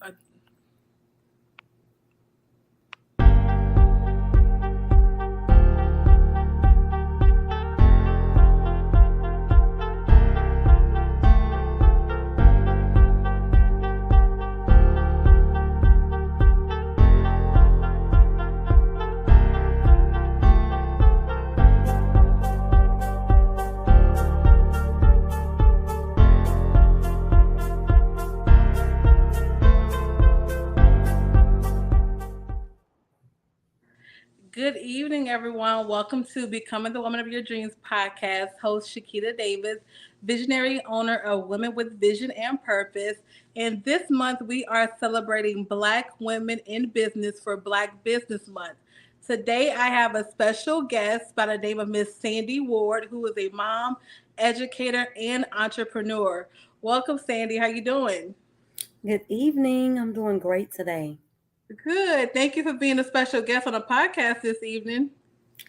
Uh, Good evening, everyone. Welcome to Becoming the Woman of Your Dreams podcast. Host Shakita Davis, visionary owner of Women with Vision and Purpose. And this month, we are celebrating Black women in business for Black Business Month. Today, I have a special guest by the name of Miss Sandy Ward, who is a mom, educator, and entrepreneur. Welcome, Sandy. How you doing? Good evening. I'm doing great today. Good. Thank you for being a special guest on the podcast this evening.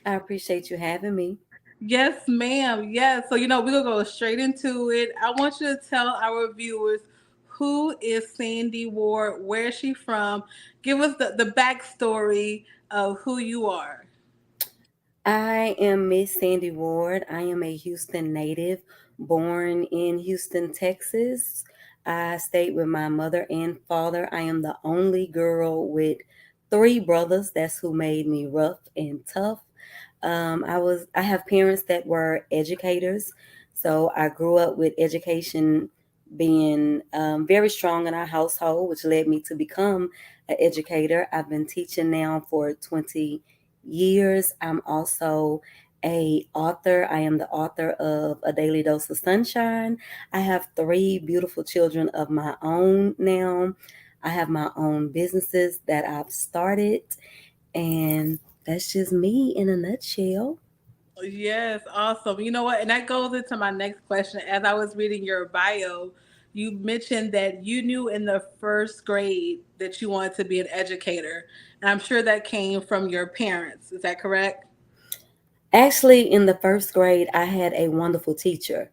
I appreciate you having me. Yes, ma'am. Yes. So, we're going to go straight into it. I want you to tell our viewers who is Sandy Ward, where is she from? Give us the backstory of who you are. I am Miss Sandy Ward. I am a Houston native, born in Houston, Texas. I stayed with my mother and father. I am the only girl with three brothers. That's who made me rough and tough. I have parents that were educators, so I grew up with education being very strong in our household, which led me to become an educator. I've been teaching now for 20 years. I'm also a author. I am the author of A Daily Dose of Sunshine. I have three beautiful children of my own now. I have my own businesses that I've started, and that's just me in a nutshell. Yes, awesome. You know what? And that goes into my next question. As I was reading your bio, you mentioned that you knew in the first grade that you wanted to be an educator. And I'm sure that came from your parents. Is that correct? Actually, in the first grade, I had a wonderful teacher.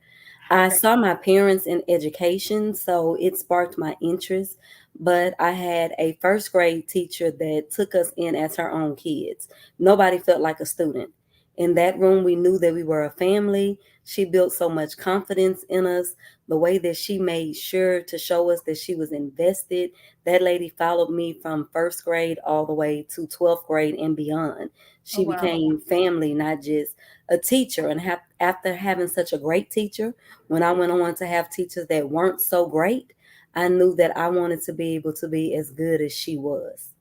I Okay. saw my parents in education, so it sparked my interest. But I had a first grade teacher that took us in as her own kids. Nobody felt like a student. In that room, we knew that we were a family. She built so much confidence in us. The way that she made sure to show us that she was invested. That lady followed me from first grade all the way to 12th grade and beyond. Oh, She wow. became family, not just a teacher. And after having such a great teacher, when I went on to have teachers that weren't so great, I knew that I wanted to be able to be as good as she was.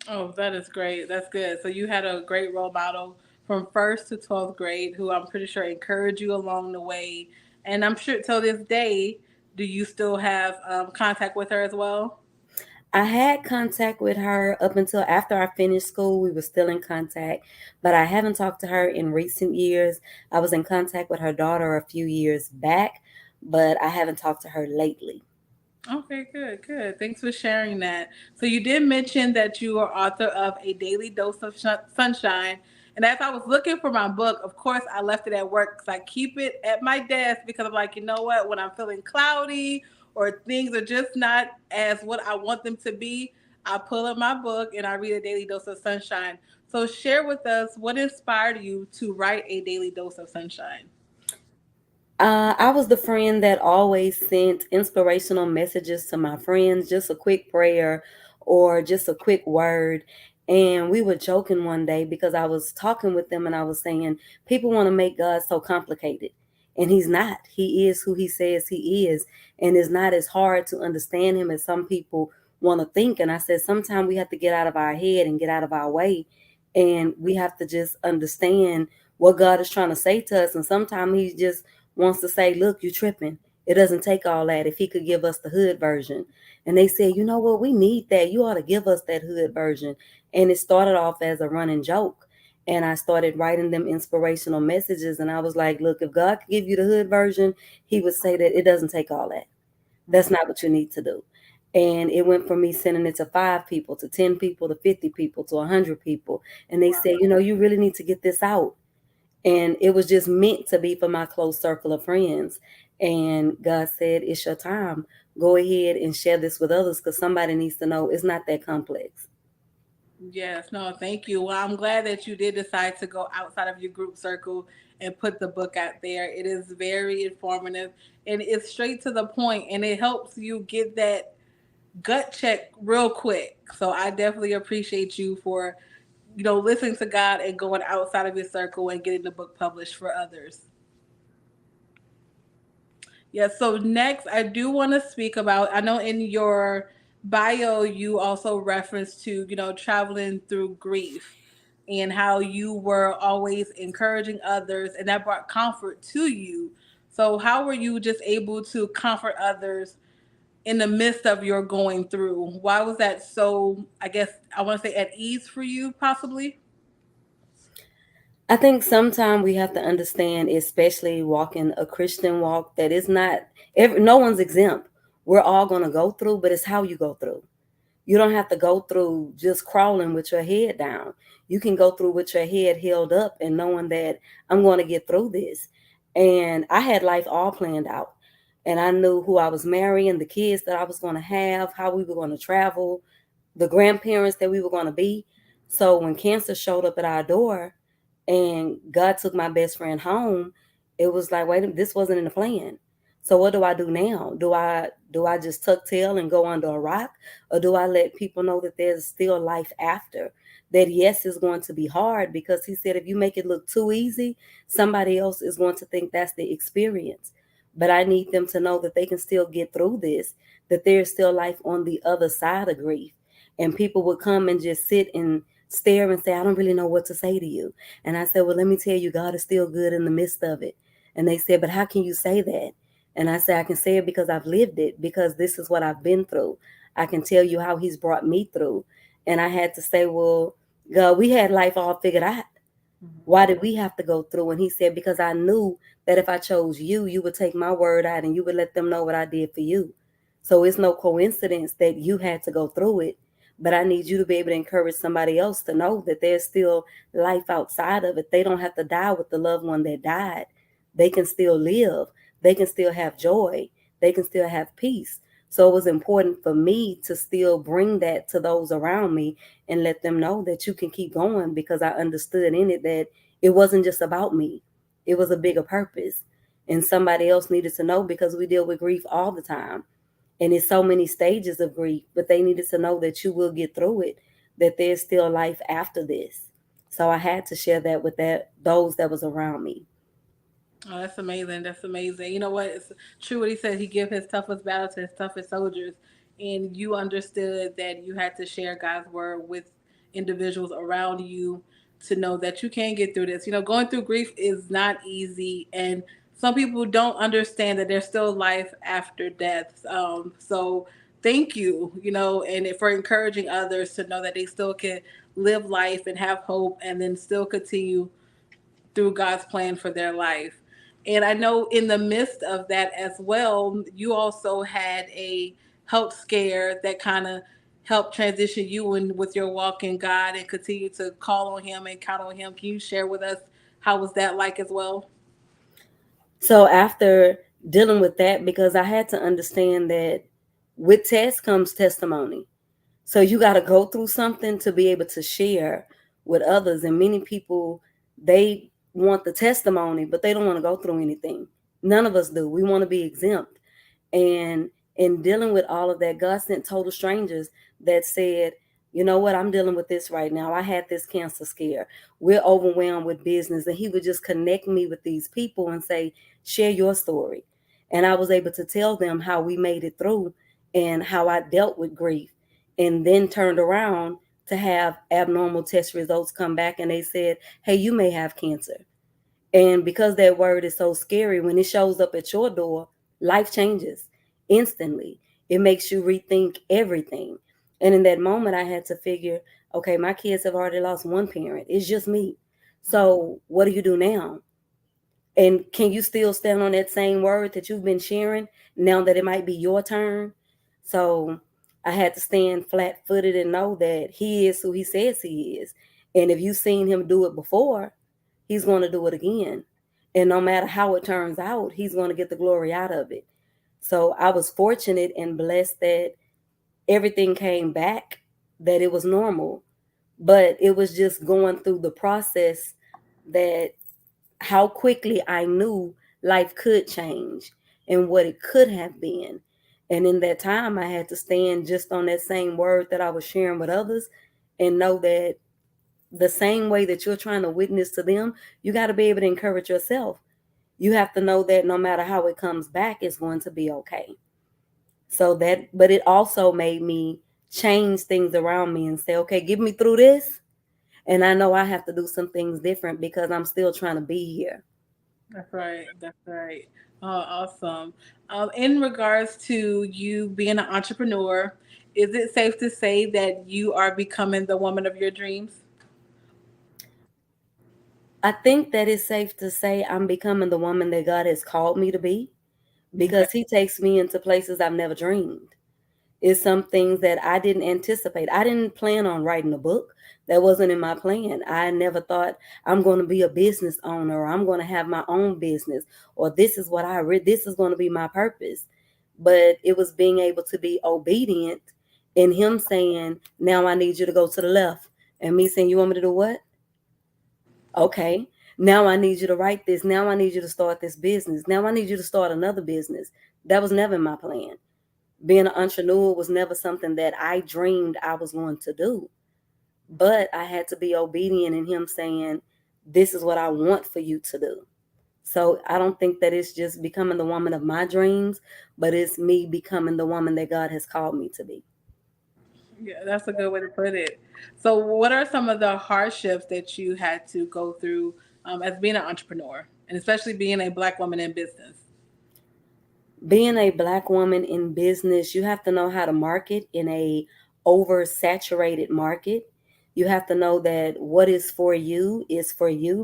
Oh, that is great. That's good. So you had a great role model from first to 12th grade who I'm pretty sure encouraged you along the way. And I'm sure till this day, do you still have contact with her as well? I had contact with her up until after I finished school. We were still in contact, but I haven't talked to her in recent years. I was in contact with her daughter a few years back, but I haven't talked to her lately. Okay, good, good. Thanks for sharing that. So you did mention that you are author of A Daily Dose of Sunshine. And as I was looking for my book, of course, I left it at work because I keep it at my desk because I'm like, you know what? When I'm feeling cloudy or things are just not as what I want them to be, I pull up my book and I read A Daily Dose of Sunshine. So share with us what inspired you to write A Daily Dose of Sunshine. I was the friend that always sent inspirational messages to my friends, just a quick prayer or just a quick word. And we were joking one day because I was talking with them and I was saying, people want to make God so complicated. And he's not. He is who he says he is. And it's not as hard to understand him as some people want to think. And I said, sometimes we have to get out of our head and get out of our way. And we have to just understand what God is trying to say to us. And sometimes he just wants to say, look, you tripping. It doesn't take all that. If he could give us the hood version. And they said, you know what, we need that. You ought to give us that hood version. And it started off as a running joke. And I started writing them inspirational messages. And I was like, look, if God could give you the hood version, he would say that it doesn't take all that. That's not what you need to do. And it went from me sending it to 5 people, to 10 people, to 50 people, to 100 people. And they said, you know, you really need to get this out. And it was just meant to be for my close circle of friends. And God said, it's your time. Go ahead and share this with others because somebody needs to know it's not that complex. Yes, no, thank you. Well, I'm glad that you did decide to go outside of your group circle and put the book out there. It is very informative and it's straight to the point and it helps you get that gut check real quick. So I definitely appreciate you for, listening to God and going outside of your circle and getting the book published for others. Yeah, so next I do want to speak about, I know in your bio you also referenced to, traveling through grief and how you were always encouraging others and that brought comfort to you. So how were you just able to comfort others in the midst of your going through? Why was that so, I guess I want to say, at ease for you possibly? I think sometimes we have to understand, especially walking a Christian walk, that it's not no one's exempt. We're all going to go through, but it's how you go through. You don't have to go through just crawling with your head down. You can go through with your head held up and knowing that I'm going to get through this. And I had life all planned out. And I knew who I was marrying, the kids that I was going to have, how we were going to travel, the grandparents that we were going to be. So when cancer showed up at our door and God took my best friend home, it was like, wait, this wasn't in the plan. So what do I do now? Do I just tuck tail and go under a rock, or do I let people know that there's still life after? That yes, it's going to be hard because he said if you make it look too easy, somebody else is going to think that's the experience. But I need them to know that they can still get through this, that there's still life on the other side of grief. And people would come and just sit and stare and say, I don't really know what to say to you. And I said, well, let me tell you, God is still good in the midst of it. And they said, but how can you say that? And I said, I can say it because I've lived it, because this is what I've been through. I can tell you how he's brought me through. And I had to say, well, God, we had life all figured out. Why did we have to go through? And he said, because I knew that if I chose you, you would take my word out and you would let them know what I did for you. So it's no coincidence that you had to go through it. But I need you to be able to encourage somebody else to know that there's still life outside of it. They don't have to die with the loved one that died. They can still live. They can still have joy. They can still have peace. So it was important for me to still bring that to those around me and let them know that you can keep going, because I understood in it that it wasn't just about me. It was a bigger purpose. And somebody else needed to know, because we deal with grief all the time. And it's so many stages of grief, but they needed to know that you will get through it, that there's still life after this. So I had to share that with those that was around me. Oh, that's amazing. That's amazing. You know what? It's true what he said. He give his toughest battle to his toughest soldiers. And you understood that you had to share God's word with individuals around you to know that you can get through this. Going through grief is not easy. And some people don't understand that there's still life after death. So thank you, and for encouraging others to know that they still can live life and have hope and then still continue through God's plan for their life. And I know in the midst of that as well, you also had a health scare that kind of helped transition you in with your walk in God and continue to call on Him and count on Him. Can you share with us how was that like as well? So after dealing with that, because I had to understand that with test comes testimony. So you got to go through something to be able to share with others. And many people, they want the testimony, but they don't want to go through anything. None of us do. We want to be exempt. And in dealing with all of that, God sent total strangers that said, you know what, I'm dealing with this right now. I had this cancer scare. We're overwhelmed with business. And he would just connect me with these people and say, share your story. And I was able to tell them how we made it through and how I dealt with grief, and then turned around to have abnormal test results come back and they said, hey, you may have cancer. And because that word is so scary, when it shows up at your door, life changes instantly. It makes you rethink everything. And in that moment, I had to figure, okay, my kids have already lost one parent. It's just me. So what do you do now? And can you still stand on that same word that you've been sharing now that it might be your turn? So I had to stand flat footed and know that he is who he says he is. And if you've seen him do it before, he's going to do it again. And no matter how it turns out, he's going to get the glory out of it. So I was fortunate and blessed that everything came back, that it was normal. But it was just going through the process, that how quickly I knew life could change and what it could have been. And in that time, I had to stand just on that same word that I was sharing with others, and know that the same way that you're trying to witness to them, you got to be able to encourage yourself. You have to know that no matter how it comes back, it's going to be okay. So that, but it also made me change things around me and say, okay, get me through this. And I know I have to do some things different because I'm still trying to be here. That's right. That's right. Oh, awesome. In regards to you being an entrepreneur, is it safe to say that you are becoming the woman of your dreams? I think that it's safe to say I'm becoming the woman that God has called me to be, Okay. because He takes me into places I've never dreamed. It's some things that I didn't anticipate. I didn't plan on writing a book. That wasn't in my plan. I never thought I'm going to be a business owner, or I'm going to have my own business, or this is what I read. This is going to be my purpose. But it was being able to be obedient, in Him saying, now I need you to go to the left. And me saying, you want me to do what? Okay. Now I need you to write this. Now I need you to start this business. Now I need you to start another business. That was never in my plan. Being an entrepreneur was never something that I dreamed I was going to do. But I had to be obedient in Him saying, this is what I want for you to do. So I don't think that it's just becoming the woman of my dreams, but it's me becoming the woman that God has called me to be. Yeah, that's a good way to put it. So, what are some of the hardships that you had to go through as being an entrepreneur, and especially being a Black woman in business? Being a Black woman in business, you have to know how to market in a oversaturated market. You have to know that what is for you,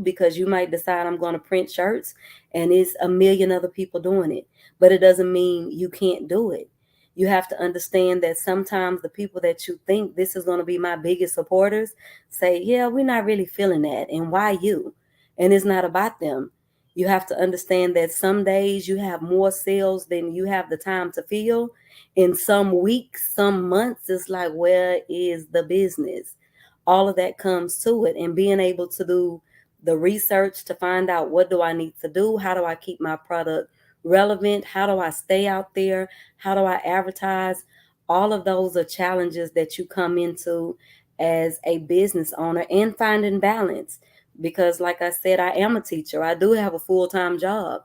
because you might decide I'm going to print shirts and it's a million other people doing it, but it doesn't mean you can't do it. You have to understand that sometimes the people that you think this is going to be my biggest supporters say, yeah, we're not really feeling that. And why you? And it's not about them. You have to understand that some days you have more sales than you have the time to fill. In some weeks, some months, it's like, where is the business? All of that comes to it. And being able to do the research to find out, what do I need to do? How do I keep my product relevant? How do I stay out there? How do I advertise? All of those are challenges that you come into as a business owner, and finding balance, because like I said, I am a teacher. I do have a full-time job.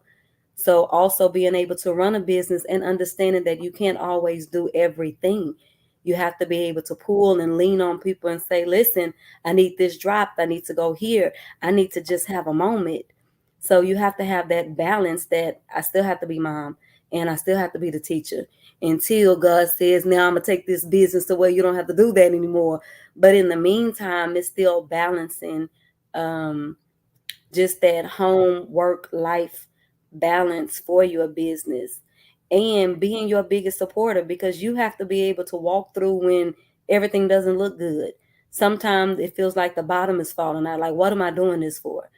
So also being able to run a business and understanding that you can't always do everything. You have to be able to pull and lean on people and say, listen, I need this dropped. I need to go here. I need to just have a moment. So you have to have that balance, that I still have to be mom and I still have to be the teacher, until God says, now I'm going to take this business to where you don't have to do that anymore. But in the meantime, it's still balancing um, just that home work life balance for your business, and being your biggest supporter, because you have to be able to walk through when everything doesn't look good. Sometimes it feels like the bottom is falling out, like, what am I doing this for?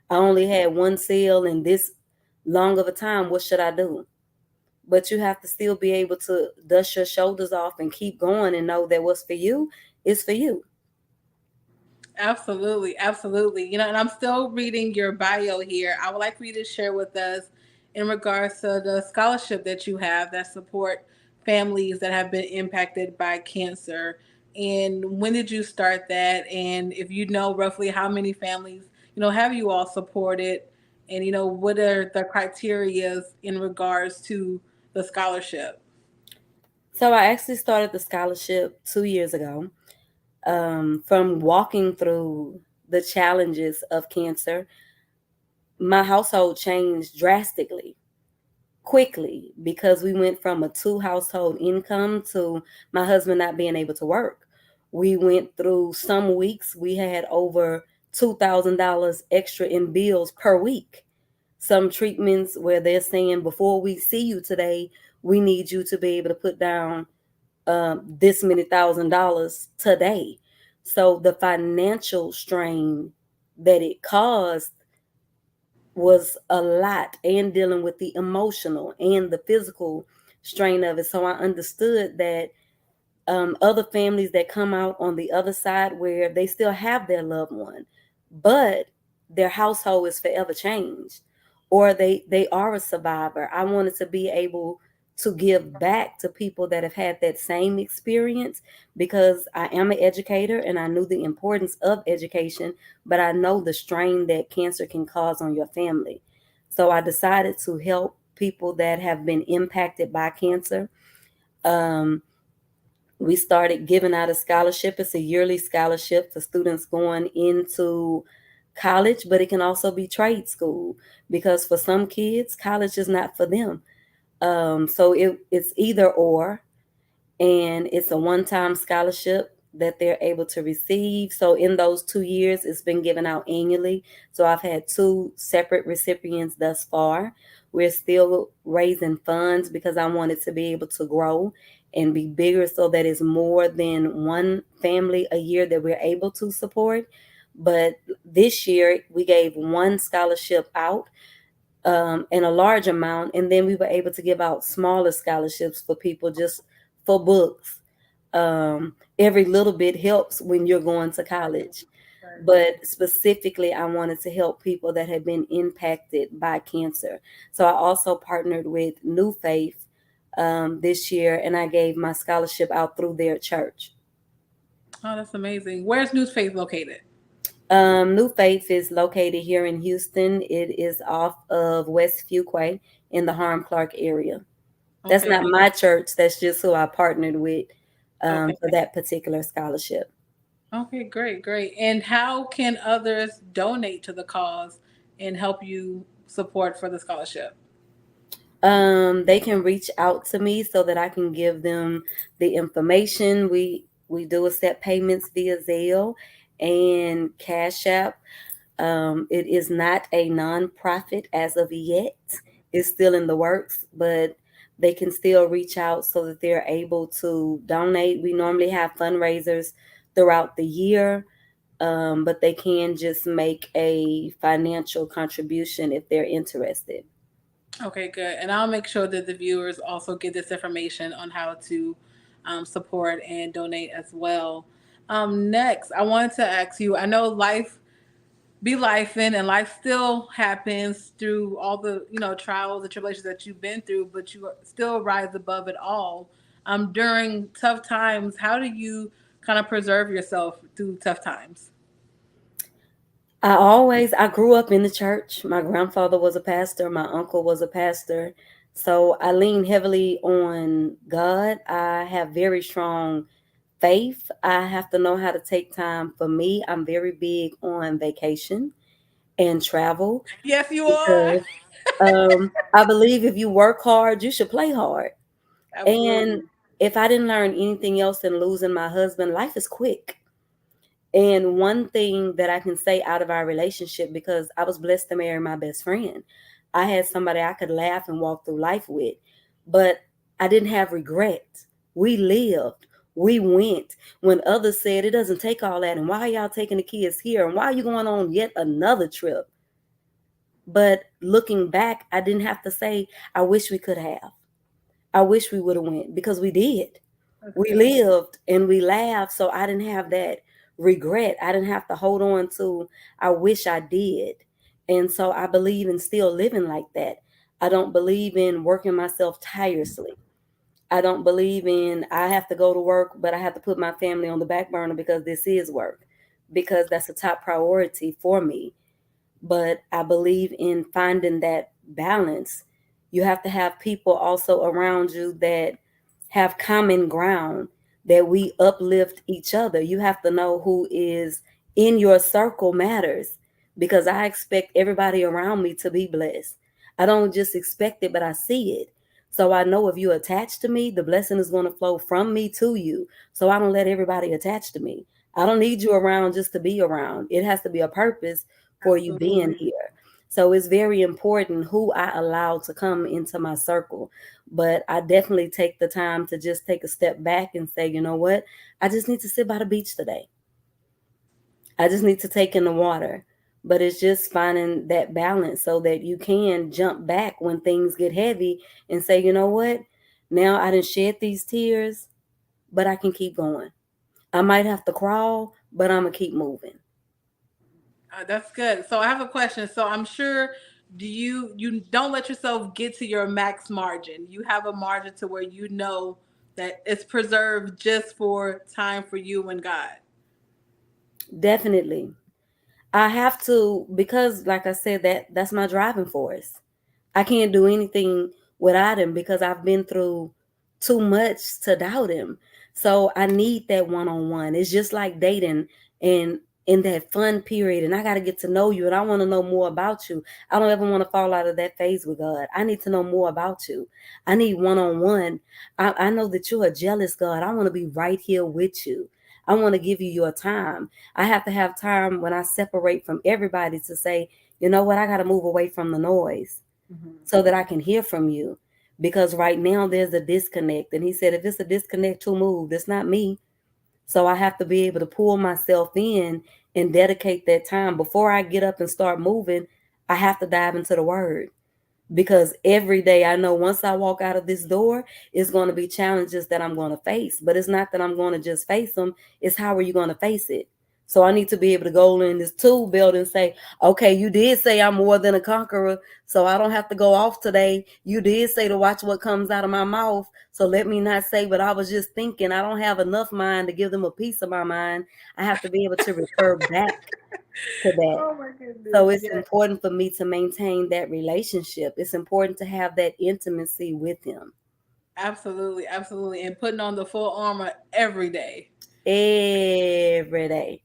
I only had one sale in this long of a time. What should I do? But you have to still be able to dust your shoulders off and keep going, and know that what's for you is for you. Absolutely, absolutely. You know, and I'm still reading your bio here. I would like for you to share with us in regards to the scholarship that you have that support families that have been impacted by cancer. And when did you start that? And if you know roughly how many families, have you all supported? And what are the criterias in regards to the scholarship? So I actually started the scholarship 2 years ago, from walking through the challenges of cancer. My household changed drastically, quickly, because we went from a two household income to my husband not being able to work. We went through some weeks we had over $2,000 extra in bills per week. Some treatments where they're saying, before we see you today, we need you to be able to put down this many $1,000 today. So the financial strain that it caused was a lot, and dealing with the emotional and the physical strain of it. So I understood that other families that come out on the other side where they still have their loved one, but their household is forever changed, or they are a survivor. I wanted to be able to give back to people that have had that same experience, because I am an educator and I knew the importance of education, but I know the strain that cancer can cause on your family. So I decided to help people that have been impacted by cancer. Um, we started giving out a scholarship. It's a yearly scholarship for students going into college, but it can also be trade school, because for some kids, college is not for them. So it's either or, and it's a one-time scholarship that they're able to receive. So in those 2 years, it's been given out annually. So I've had two separate recipients thus far. We're still raising funds because I wanted to be able to grow and be bigger, so that it's more than one family a year that we're able to support. But this year we gave one scholarship out, and a large amount, and then we were able to give out smaller scholarships for people, just for books. Every little bit helps when you're going to college, Right. but specifically I wanted to help people that had been impacted by cancer. So I also partnered with New Faith this year, and I gave my scholarship out through their church. Oh, that's amazing. Where's News Faith located? New Faith is located here in Houston. It is off of West Fuquay in the Harlem Clark area. That's Okay, not my church. That's just who I partnered with okay, for that particular scholarship. okay, great, great. And how can others donate to the cause and help you support for the scholarship? They can reach out to me so that I can give them the information. We do accept payments via Zelle and Cash App. It is not a nonprofit as of yet. It's still in the works, but they can still reach out so that they're able to donate. We normally have fundraisers throughout the year, but they can just make a financial contribution if they're interested. Okay, good. And I'll make sure that the viewers also get this information on how to support and donate as well. Next, I wanted to ask you, I know life be life in and life still happens through all the trials and tribulations that you've been through, but you still rise above it all. During tough times, how do you kind of preserve yourself through tough times? I grew up in the church. My grandfather was a pastor, my uncle was a pastor. So I lean heavily on God. I have very strong faith. I have to know how to take time for me. I'm very big on vacation and travel, Yes, you are. because I believe if you work hard, you should play hard. And Absolutely. if I didn't learn anything else than losing my husband, life is quick. And one thing that I can say out of our relationship, because I was blessed to marry my best friend, I had somebody I could laugh and walk through life with, but I didn't have regrets. We lived, we went. When others said it doesn't take all that, and why are y'all taking the kids here, and why are you going on yet another trip? But looking back, I didn't have to say, I wish we could have. I wish we would have went, because we did. That's We good. lived and we laughed, so I didn't have that regret. I didn't have to hold on to, I wish I did. And so I believe in still living like that. I don't believe in working myself tirelessly. I don't believe in, I have to go to work, but I have to put my family on the back burner because this is work, because that's a top priority for me. But I believe in finding that balance. You have to have people also around you that have common ground, that we uplift each other. You have to know who is in your circle matters, because I expect everybody around me to be blessed. I don't just expect it, but I see it. So I know if you attach to me, the blessing is going to flow from me to you. So I don't let everybody attach to me. I don't need you around just to be around. It has to be a purpose for you being Absolutely. here. So it's very important who I allow to come into my circle. But I definitely take the time to just take a step back and say, you know what? I just need to sit by the beach today. I just need to take in the water. but it's just finding that balance so that you can jump back when things get heavy and say, you know what? Now I didn't shed these tears, but I can keep going. I might have to crawl, but I'm gonna keep moving. That's good. So I have a question. So I'm sure, do you don't let yourself get to your max margin? You have a margin to where you know that it's preserved just for time for you and God. Definitely. I have to, because like I said, that's my driving force. I can't do anything without him because I've been through too much to doubt him. So I need that one on one. It's just like dating and in that fun period, and I got to get to know you and I want to know more about you. I don't ever want to fall out of that phase with God. I need to know more about you. I need one on one. I know that you're a jealous God. I want to be right here with you. I want to give you your time. I have to have time when I separate from everybody to say, you know what, I got to move away from the noise Mhm. so that I can hear from you. Because right now there's a disconnect. And he said, if it's a disconnect to move, it's not me. So I have to be able to pull myself in and dedicate that time. Before I get up and start moving, I have to dive into the word, because every day I know once I walk out of this door, it's going to be challenges that I'm going to face. But it's not that I'm going to just face them, it's how are you going to face it? So I need to be able to go in this tool belt and say, okay, you did say I'm more than a conqueror, so I don't have to go off today. You did say to watch what comes out of my mouth, so let me not say what I was just thinking. I don't have enough mind to give them a piece of my mind. I have to be able to refer back to that. Oh my goodness. So it's Yes. important for me to maintain that relationship. It's important to have that intimacy with him Absolutely, absolutely. And putting on the full armor every day. every day.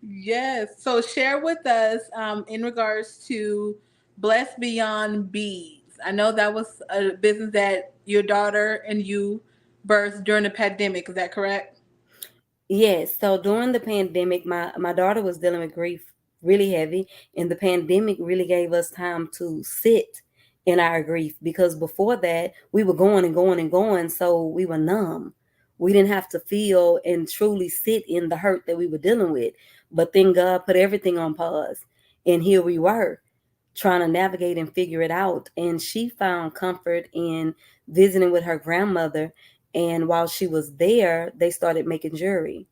Yes. So share with us in regards to Blessed Beyond Bees. I know that was a business that your daughter and you birthed during the pandemic. Is that correct? Yes. So during the pandemic, my daughter was dealing with grief really heavy, and the pandemic really gave us time to sit in our grief, because before that we were going and going and going, so we were numb. We didn't have to feel and truly sit in the hurt that we were dealing with. But then God put everything on pause, and here we were trying to navigate and figure it out. And she found comfort in visiting with her grandmother. And while she was there, they started making jewelry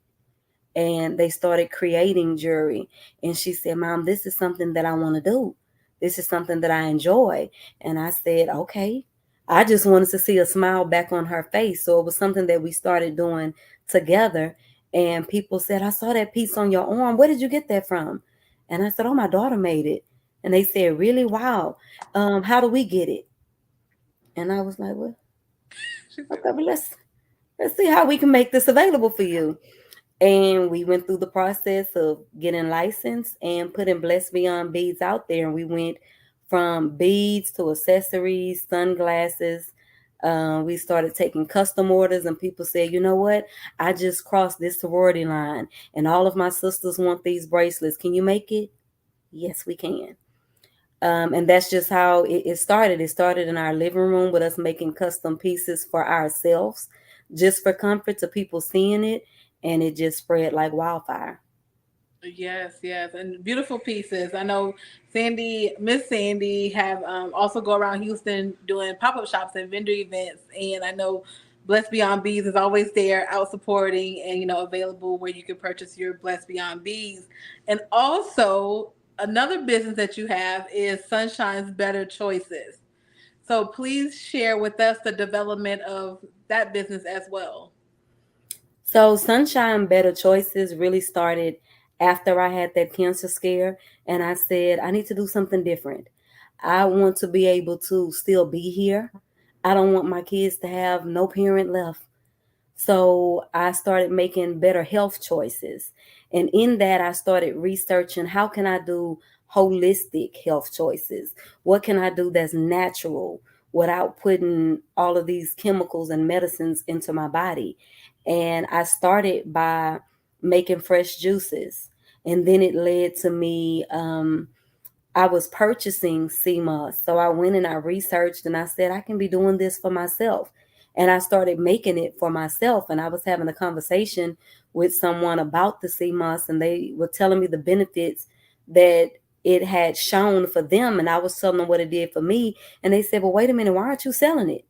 and they started creating jewelry. And she said, Mom, this is something that I want to do. This is something that I enjoy. And I said, okay. I just wanted to see a smile back on her face. So it was something that we started doing together. And people said, I saw that piece on your arm. Where did you get that from? And I said, oh, my daughter made it. And they said, really? Wow. How do we get it? And I was like, well, She said, okay, but let's see how we can make this available for you. And we went through the process of getting licensed and putting Blessed Beyond beads out there. And we went from beads to accessories, sunglasses. We started taking custom orders, and people said, you know what? I just crossed this sorority line, and all of my sisters want these bracelets. Can you make it? Yes, we can. And that's just how it started. It started in our living room with us making custom pieces for ourselves, just for comfort to people seeing it, and it just spread like wildfire. yes, yes, and beautiful pieces. I know Miss Sandy, have also go around Houston doing pop up shops and vendor events, and I know Blessed Beyond Bees is always there, out supporting and available where you can purchase your Blessed Beyond Bees, and also another business that you have is Sunshine's Better Choices. So please share with us the development of that business as well. So Sunshine Better Choices really started after I had that cancer scare, and I said I need to do something different. I want to be able to still be here. I don't want my kids to have no parent left. So I started making better health choices. And in that, I started researching how can I do holistic health choices? What can I do that's natural without putting all of these chemicals and medicines into my body? And I started by making fresh juices. And then it led to me I was purchasing sea moss. So I went and I researched and I said, I can be doing this for myself. And I started making it for myself. And I was having a conversation with someone about the sea moss, and they were telling me the benefits that it had shown for them, and I was telling them what it did for me, and they said, "Well, wait a minute, why aren't you selling it?"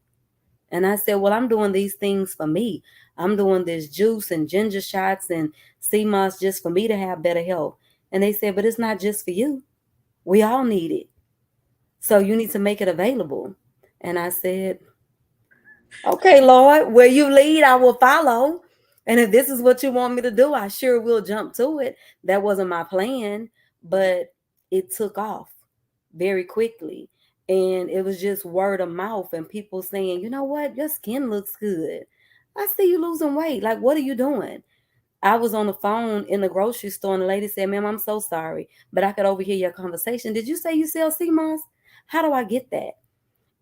And I said, "Well, I'm doing these things for me. I'm doing this juice and ginger shots and sea moss just for me to have better health." And they said, "But it's not just for you. We all need it. So you need to make it available." And I said, "Okay, Lord, where you lead, I will follow. And if this is what you want me to do, I sure will jump to it." That wasn't my plan, but it took off very quickly. And it was just word of mouth and people saying, "You know what? Your skin looks good. I see you losing weight. Like, what are you doing?" I was on the phone in the grocery store and the lady said, "Ma'am, I'm so sorry, but I could overhear your conversation. Did you say you sell sea moss? How do I get that?"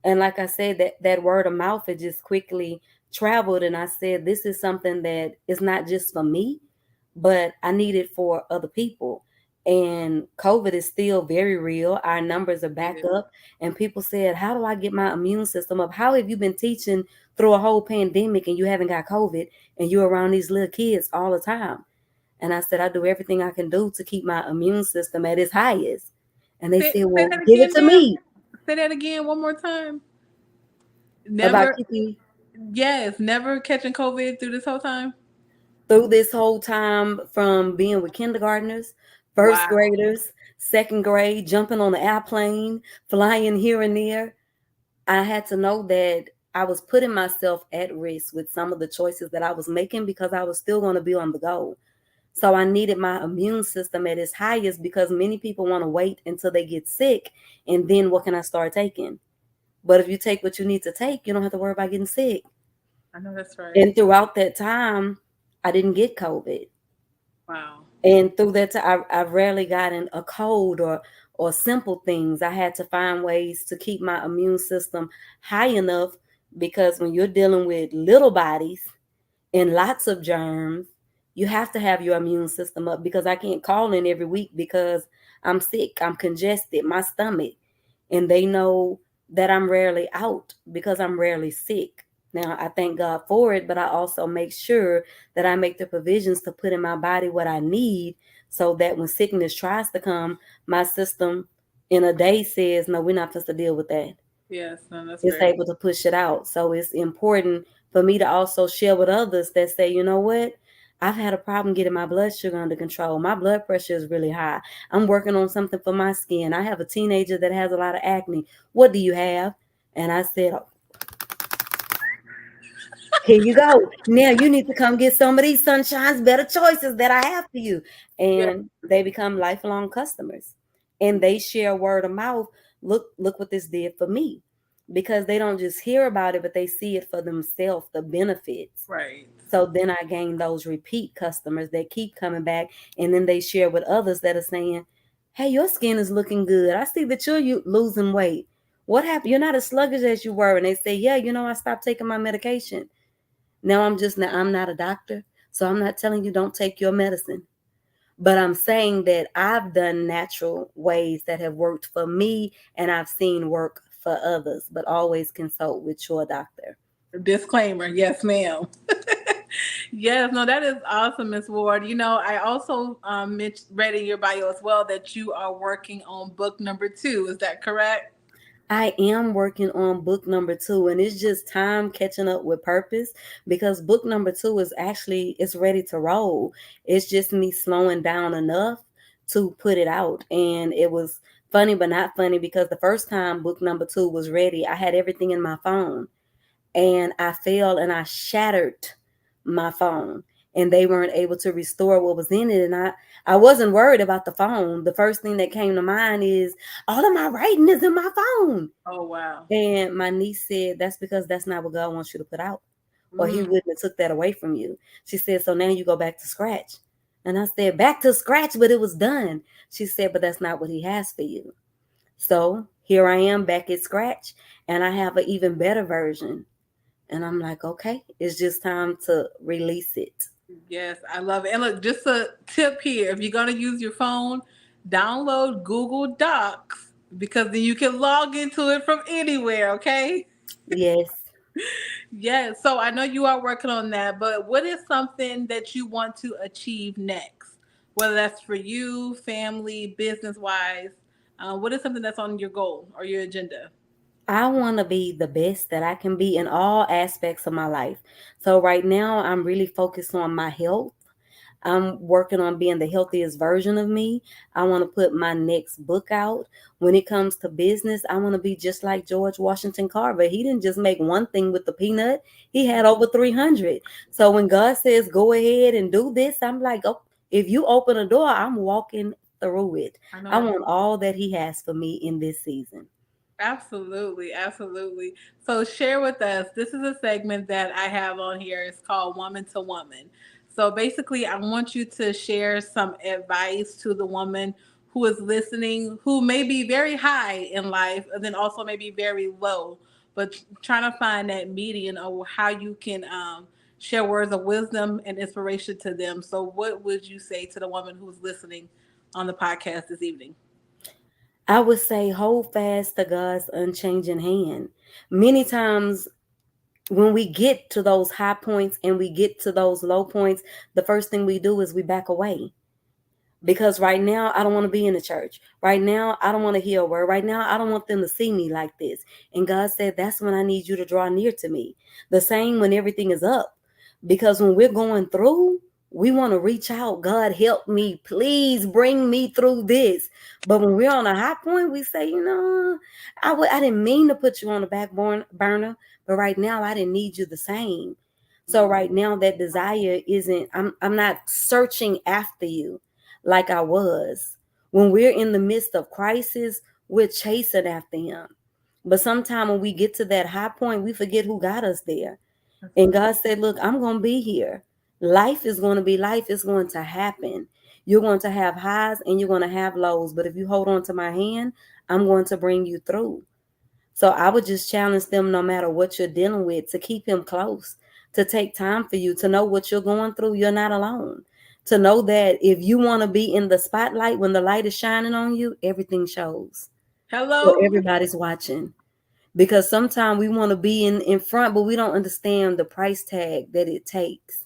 And like I said, that word of mouth had just quickly traveled. And I said, this is something that is not just for me, but I need it for other people. And COVID is still very real. Our numbers are back Yeah. up. And people said, "How do I get my immune system up? How have you been teaching through a whole pandemic and you haven't got COVID and you're around these little kids all the time?" And I said, "I do everything I can do to keep my immune system at its highest." And they said, Say "Well, that give it again, to ma'am. me." Say that again one more time. About Never, keeping yes, never catching COVID through this whole time. through this whole time, from being with kindergartners, first Wow. graders, second grade, jumping on the airplane, flying here and there. I had to know that I was putting myself at risk with some of the choices that I was making because I was still going to be on the go. So I needed my immune system at its highest because many people want to wait until they get sick and then what can I start taking? But if you take what you need to take, you don't have to worry about getting sick. I know that's right. And throughout that time, I didn't get COVID. Wow. And through that time, I've rarely gotten a cold or simple things. I had to find ways to keep my immune system high enough because when you're dealing with little bodies and lots of germs, you have to have your immune system up because I can't call in every week because I'm sick, I'm congested, my stomach, and they know that I'm rarely out because I'm rarely sick. Now, I thank God for it, but I also make sure that I make the provisions to put in my body what I need so that when sickness tries to come, my system in a day says, "No, we're not supposed to deal with that." Yes, no, that's It's very. able to push it out. So it's important for me to also share with others that say, "You know what? I've had a problem getting my blood sugar under control. My blood pressure is really high. I'm working on something for my skin. I have a teenager that has a lot of acne. What do you have?" And I said, "Here you go. Now you need to come get some of these Sunshine's better choices that I have for you." Yeah. And they become lifelong customers. And they share word of mouth. Look what this did for me. Because they don't just hear about it, but they see it for themselves, the benefits. Right. So then I gain those repeat customers that keep coming back. And then they share with others that are saying, "Hey, your skin is looking good. I see that you're losing weight. What happened? You're not as sluggish as you were." And they say, "Yeah, I stopped taking my medication. Now I'm not a doctor, so I'm not telling you don't take your medicine. But I'm saying that I've done natural ways that have worked for me and I've seen work for others, but always consult with your doctor." Disclaimer. Yes, ma'am. Yes, no, that is awesome, Miss Ward. I also read in your bio as well that you are working on book number two. Is that correct? I am working on book number two, and it's just time catching up with purpose because book number two is actually it's ready to roll. It's just me slowing down enough to put it out. And it was funny but not funny because the first time book number two was ready, I had everything in my phone and I fell and I shattered my phone. And they weren't able to restore what was in it. And I wasn't worried about the phone. The first thing that came to mind is all of my writing is in my phone. Oh wow. And my niece said, "That's because that's not what God wants you to put out, or He Mm, wouldn't have took that away from you." She said, "So now you go back to scratch." And I said, "Back to scratch, but it was done." She said, "But that's not what He has for you." So here I am back at scratch, and I have an even better version. And I'm like, okay, it's just time to release it. yes, I love it. And look, just a tip here: if you're gonna use your phone, download Google Docs because then you can log into it from anywhere. Okay. Yes. Yes. So I know you are working on that, but what is something that you want to achieve next? whether that's for you, family, business wise? What is something that's on your goal or your agenda? I want to be the best that I can be in all aspects of my life. So right now, I'm really focused on my health. I'm working on being the healthiest version of me. I want to put my next book out. When it comes to business, I want to be just like George Washington Carver. He didn't just make one thing with the peanut, he had over 300. So when God says, go ahead and do this, I'm like, oh, if you open a door, I'm walking through it. I know I that's want all that He has for me in this season. absolutely, absolutely. So share with us. This is a segment that I have on here. It's called Woman to Woman. So basically, I want you to share some advice to the woman who is listening, who may be very high in life, and then also maybe very low, but trying to find that median of how you can share words of wisdom and inspiration to them. So, what would you say to the woman who's listening on the podcast this evening? I would say hold fast to God's unchanging hand. Many times when we get to those high points and we get to those low points, the first thing we do is we back away. Because right now, I don't want to be in the church. Right now, I don't want to hear a word. Right now, I don't want them to see me like this. And God said, that's when I need you to draw near to me. The same when everything is up. Because when we're going through, we want to reach out. God, help me. Please bring me through this. But when we're on a high point, we say, I didn't mean to put you on the burner, but right now, I didn't need you the same. So right now, that desire isn't, I'm not searching after you like I was. When we're in the midst of crisis, we're chasing after Him. But sometimes when we get to that high point, we forget who got us there. That's And right. God said, look, I'm going to be here. Life is going to be life. It's going to happen. You're going to have highs and you're going to have lows. But if you hold on to my hand, I'm going to bring you through. So I would just challenge them, no matter what you're dealing with, to keep Him close, to take time for you, to know what you're going through. You're not alone. To know that if you want to be in the spotlight when the light is shining on you, everything shows. So Hello. everybody's watching. Because sometimes we want to be in front, but we don't understand the price tag that it takes.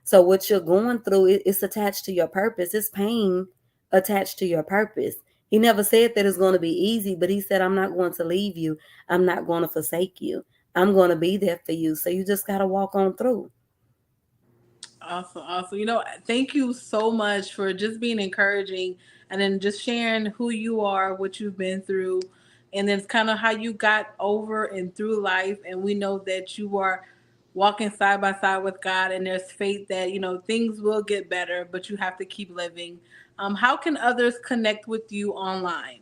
So what you're going through, it's attached to your purpose. It's pain attached to your purpose. He never said that it's going to be easy, but He said, I'm not going to leave you. I'm not going to forsake you. I'm going to be there for you. So you just got to walk on through. Awesome, awesome. Thank you so much for just being encouraging and then just sharing who you are, what you've been through, and then kind of how you got over and through life. And we know that you are walking side by side with God, and there's faith that, things will get better, but you have to keep living. How can others connect with you online?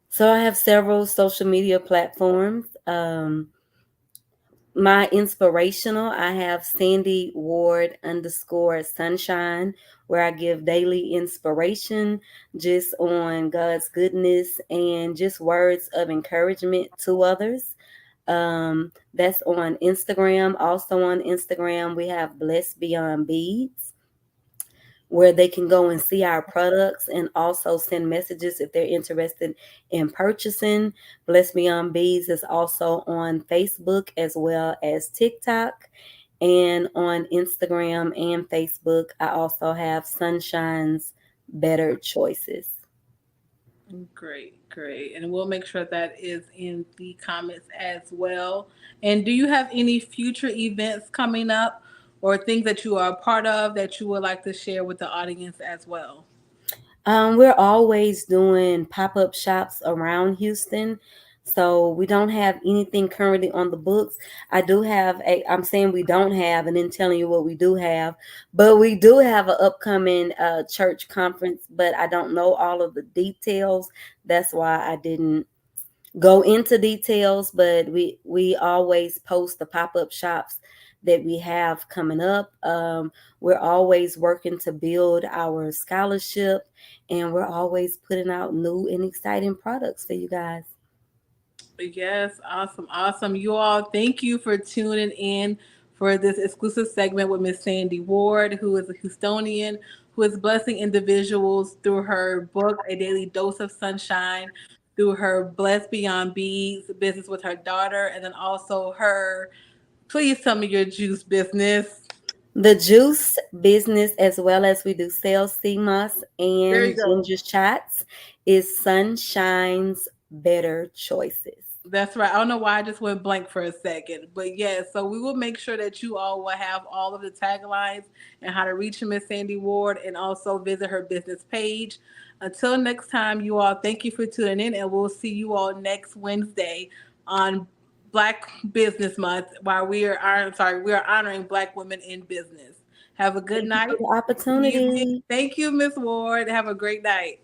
So I have several social media platforms. My inspirational, I have Sandy Ward underscore sunshine, where I give daily inspiration just on God's goodness and just words of encouragement to others. That's on Instagram. Also on Instagram, we have Blessed Beyond Beads, where they can go and see our products and also send messages if they're interested in purchasing. Bless Beyond Bees is also on Facebook as well as TikTok. And on Instagram and Facebook, I also have Sunshine's Better Choices. Great, great. And we'll make sure that is in the comments as well. And do you have any future events coming up or things that you are a part of that you would like to share with the audience as well? We're always doing pop-up shops around Houston. So we don't have anything currently on the books. I'm saying we don't have, and then telling you what we do have, but we do have an upcoming church conference, but I don't know all of the details. That's why I didn't go into details, but we always post the pop-up shops that we have coming up. We're always working to build our scholarship, and we're always putting out new and exciting products for you guys. Yes, awesome, awesome. You all, thank you for tuning in for this exclusive segment with Miss Sandy Ward, who is a Houstonian who is blessing individuals through her book, A Daily Dose of Sunshine, through her Blessed Beyond Bees business with her daughter, and then also her, please tell me your juice business. The juice business, as well as we do sell sea moss There you and go. ginger shots, is Sunshine's Better Choices. That's right. I don't know why I just went blank for a second. But yeah, so we will make sure that you all will have all of the taglines and how to reach Miss Sandy Ward and also visit her business page. Until next time, you all, thank you for tuning in, and we'll see you all next Wednesday on Black Business Month while we are honoring Black women in business. Have a good Thank you for night. the You too. opportunity. Thank you, Miss Ward. Have a great night.